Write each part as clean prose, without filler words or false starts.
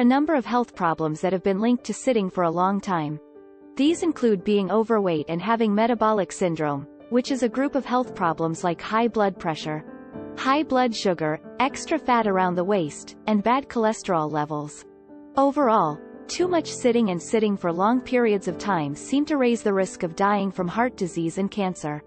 a number of health problems that have been linked to sitting for a long time. These include being overweight and having metabolic syndrome, which is a group of health problems like high blood pressure, high blood sugar, extra fat around the waist, and bad cholesterol levels. Overall, too much sitting and sitting for long periods of time seem to raise the risk of dying from heart disease and cancer.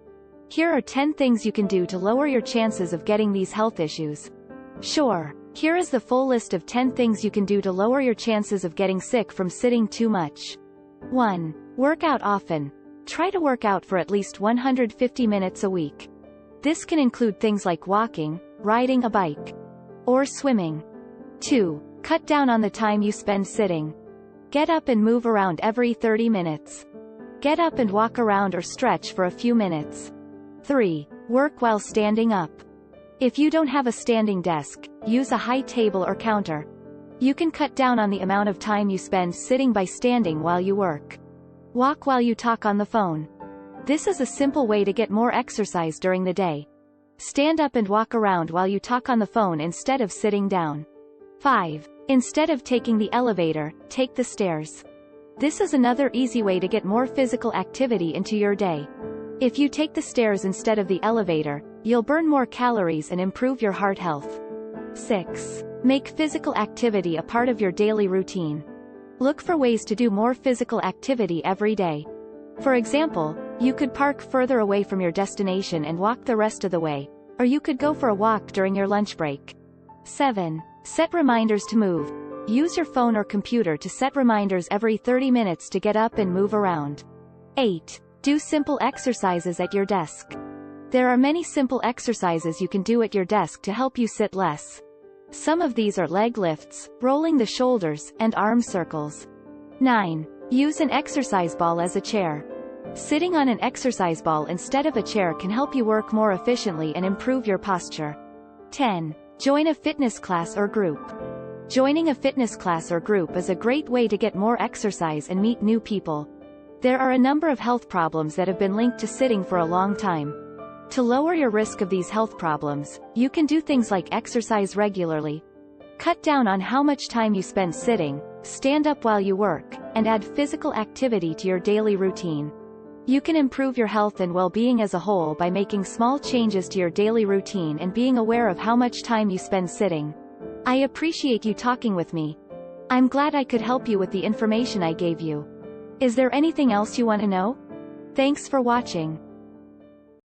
Here are 10 things you can do to lower your chances of getting these health issues. Sure, here is the full list of 10 things you can do to lower your chances of getting sick from sitting too much. 1. Work out often. Try to work out for at least 150 minutes a week. This can include things like walking, riding a bike, or swimming. 2. Cut down on the time you spend sitting. Get up and move around every 30 minutes. Get up and walk around or stretch for a few minutes. 3. Work while standing up. If you don't have a standing desk, use a high table or counter. You can cut down on the amount of time you spend sitting by standing while you work. Walk while you talk on the phone. This is a simple way to get more exercise during the day. Stand up and walk around while you talk on the phone instead of sitting down. 5. Instead of taking the elevator, take the stairs. This is another easy way to get more physical activity into your day. If you take the stairs instead of the elevator, you'll burn more calories and improve your heart health. 6. Make physical activity a part of your daily routine. Look for ways to do more physical activity every day. For example, you could park further away from your destination and walk the rest of the way, or you could go for a walk during your lunch break. 7. Set reminders to move. Use your phone or computer to set reminders every 30 minutes to get up and move around. 8. Do simple exercises at your desk. There are many simple exercises you can do at your desk to help you sit less. Some of these are leg lifts, rolling the shoulders, and arm circles. 9. Use an exercise ball as a chair. Sitting on an exercise ball instead of a chair can help you work more efficiently and improve your posture. 10. Join a fitness class or group. Joining a fitness class or group is a great way to get more exercise and meet new people. There are a number of health problems that have been linked to sitting for a long time. To lower your risk of these health problems, you can do things like exercise regularly. Cut down on how much time you spend sitting, stand up while you work, and add physical activity to your daily routine. You can improve your health and well-being as a whole by making small changes to your daily routine and being aware of how much time you spend sitting. I appreciate you talking with me. I'm glad I could help you with the information I gave you. Is there anything else you want to know? Thanks for watching.